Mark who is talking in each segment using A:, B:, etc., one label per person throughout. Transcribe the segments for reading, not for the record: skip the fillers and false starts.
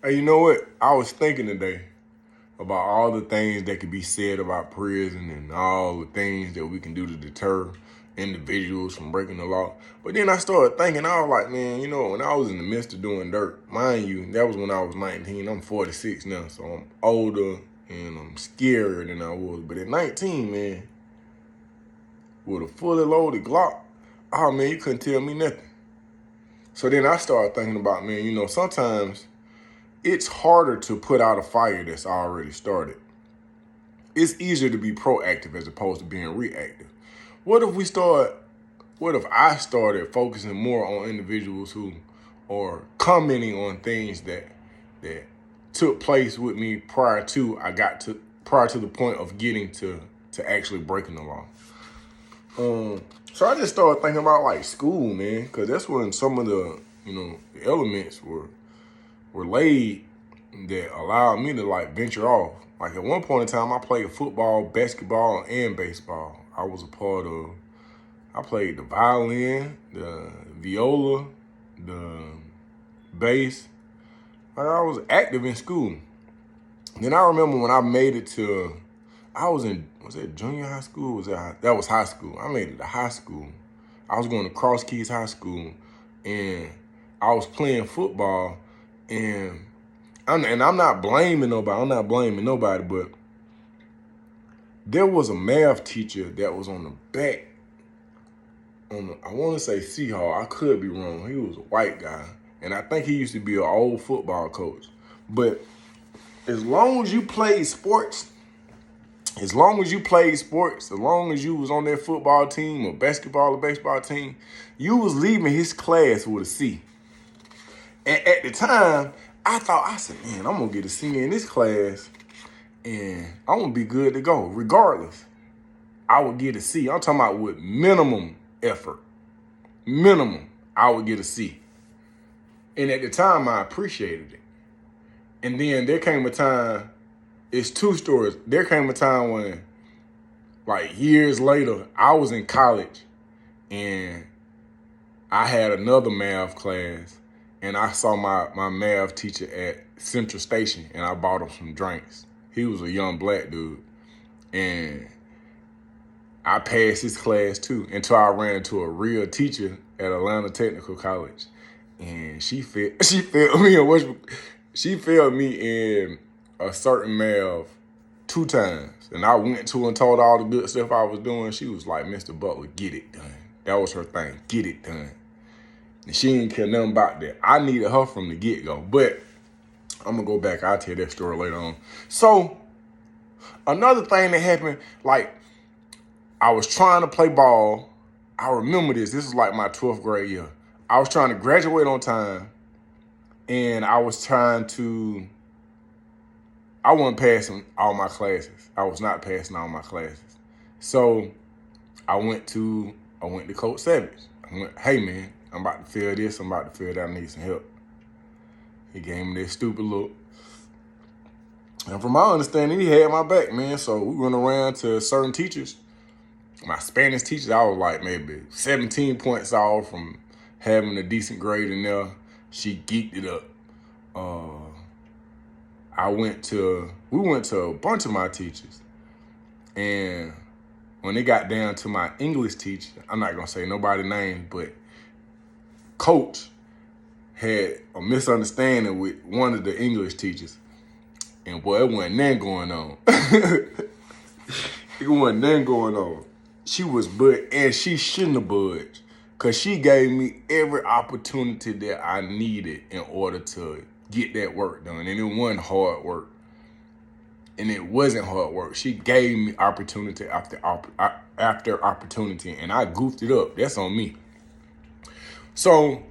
A: Hey, you know what? I was thinking today about all the things that could be said about prison and all the things that we can do to deter individuals from breaking the law. But then I started thinking, I was like, man, when I was in the midst of doing dirt, mind you, that was when I was 19. I'm 46 now, so I'm older and I'm scarier than I was. But at 19, man, with a fully loaded Glock, oh man, you couldn't tell me nothing. So then I started thinking about, man, sometimes it's harder to put out a fire that's already started. It's easier to be proactive as opposed to being reactive. What if we start, what if I started focusing more on individuals who are commenting on things that took place with me prior to the point of getting to actually breaking the law. So I just started thinking about like school, man, because that's when some of the elements were laid that allowed me to like venture off. Like at one point in time, I played football, basketball, and baseball. I played the violin, the viola, the bass. Like I was active in school. Then I remember when I made it to, was that junior high school? That was high school. I made it to high school. I was going to Cross Keys High School, and I was playing football, and I'm not blaming nobody. But there was a math teacher that was on the back. I want to say Seahawk. I could be wrong. He was a white guy, and I think he used to be an old football coach. But as long as you played sports, as long as you was on that football team or basketball or baseball team, you was leaving his class with a C. And at the time, I said, man, I'm going to get a C in this class and I'm going to be good to go. Regardless, I would get a C. I'm talking about with minimum effort. I would get a C. And at the time, I appreciated it. And then there came a time, it's two stories. There came a time when, like years later, I was in college and I had another math class, and I saw my math teacher at Central Station, and I bought him some drinks. He was a young black dude, and I passed his class too until I ran into a real teacher at Atlanta Technical College, and she failed me in a certain math 2 times, and I went to her and told her all the good stuff I was doing. She was like, Mr. Butler, get it done. That was her thing, get it done. And she didn't care nothing about that. I needed her from the get-go. But I'm going to go back. I'll tell that story later on. So another thing that happened, like I was trying to play ball. I remember this. This was like my 12th grade year. I was trying to graduate on time, and I wasn't passing all my classes. I was not passing all my classes. So I went to Coach Savage. I went, hey man, I'm about to feel this, I'm about to feel that, I need some help. He gave me that stupid look. And from my understanding, he had my back, man. So we went around to certain teachers. My Spanish teacher, I was like maybe 17 points off from having a decent grade in there. She geeked it up. We went to a bunch of my teachers. And when it got down to my English teacher, I'm not going to say nobody's name, but Coach had a misunderstanding with one of the English teachers. And boy, it wasn't nothing going on. It wasn't nothing going on. And she shouldn't have budged, because she gave me every opportunity that I needed in order to get that work done. And it wasn't hard work. She gave me opportunity after opportunity, and I goofed it up. That's on me. So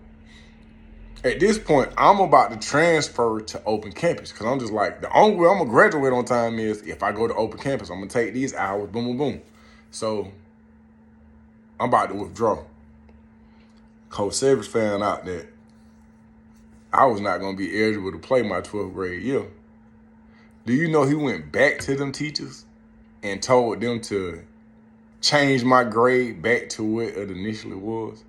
A: at this point, I'm about to transfer to open campus, because I'm just like, the only way I'm going to graduate on time is if I go to open campus. I'm going to take these hours, boom, boom, boom. So I'm about to withdraw. Coach Savage found out that I was not going to be eligible to play my 12th grade year. Do you know he went back to them teachers and told them to change my grade back to what it initially was?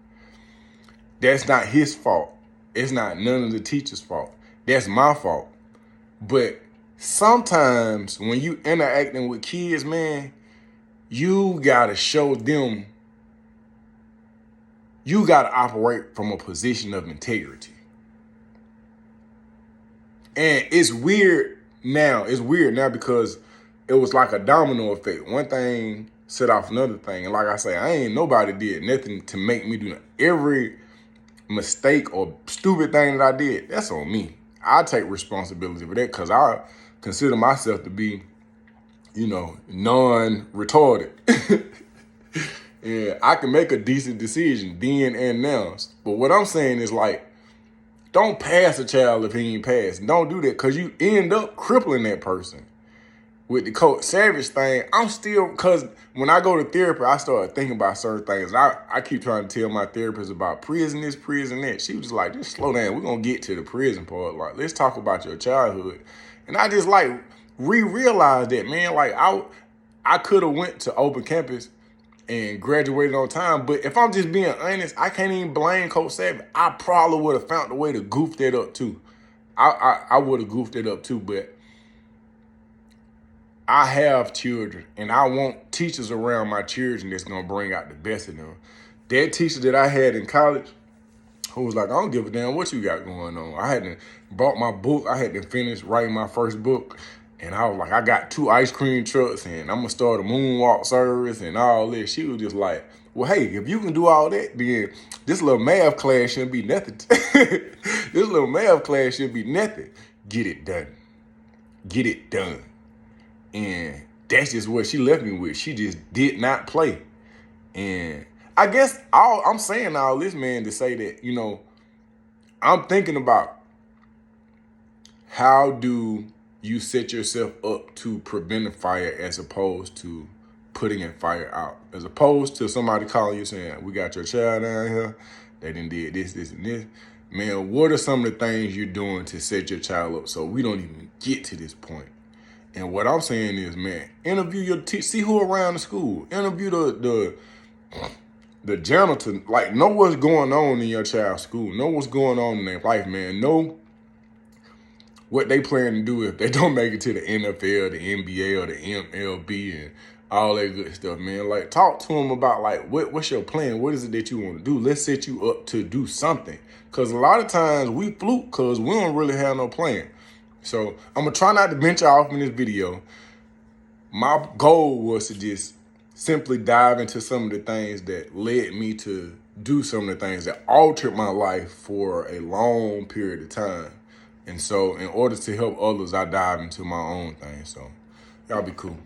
A: That's not his fault. It's not none of the teachers' fault. That's my fault. But sometimes when you interacting with kids, man, you gotta show them, you gotta operate from a position of integrity. And it's weird now. It's weird now because it was like a domino effect. One thing set off another thing. And like I say, I ain't nobody did nothing to make me do that. Every mistake or stupid thing that I did, that's on me. I take responsibility for that because I consider myself to be, non-retarded. And I can make a decent decision then and now. But what I'm saying is like, don't pass a child if he ain't passed. Don't do that because you end up crippling that person. With the Coach Savage thing, I'm still, because when I go to therapy, I start thinking about certain things. I keep trying to tell my therapist about prison this, prison that. She was like, just slow down. We're going to get to the prison part. Like, let's talk about your childhood. And I just like realized that, man, like I could have went to open campus and graduated on time. But if I'm just being honest, I can't even blame Coach Savage. I probably would have found a way to goof that up too. I would have goofed it up too, but I have children, and I want teachers around my children that's going to bring out the best in them. That teacher that I had in college, who was like, I don't give a damn what you got going on. I hadn't bought my book. I had to finish writing my first book. And I was like, I got 2 ice cream trucks, and I'm going to start a moonwalk service and all this. She was just like, well, hey, if you can do all that, then this little math class shouldn't be nothing. This little math class should be nothing. Get it done. Get it done. And that's just what she left me with. She just did not play. And I guess I'm saying all this, man, to say that, I'm thinking about how do you set yourself up to prevent a fire as opposed to putting a fire out, as opposed to somebody calling you saying, we got your child down here, they done did this, this, and this. Man, what are some of the things you're doing to set your child up so we don't even get to this point? And what I'm saying is, man, interview your see who around the school. Interview the janitor. Like, know what's going on in your child's school. Know what's going on in their life, man. Know what they plan to do if they don't make it to the NFL, the NBA, or the MLB, and all that good stuff, man. Like, talk to them about, like, what's your plan? What is it that you want to do? Let's set you up to do something. Because a lot of times we fluke because we don't really have no plan. So I'm going to try not to venture off in this video. My goal was to just simply dive into some of the things that led me to do some of the things that altered my life for a long period of time. And so in order to help others, I dive into my own thing. So y'all be cool.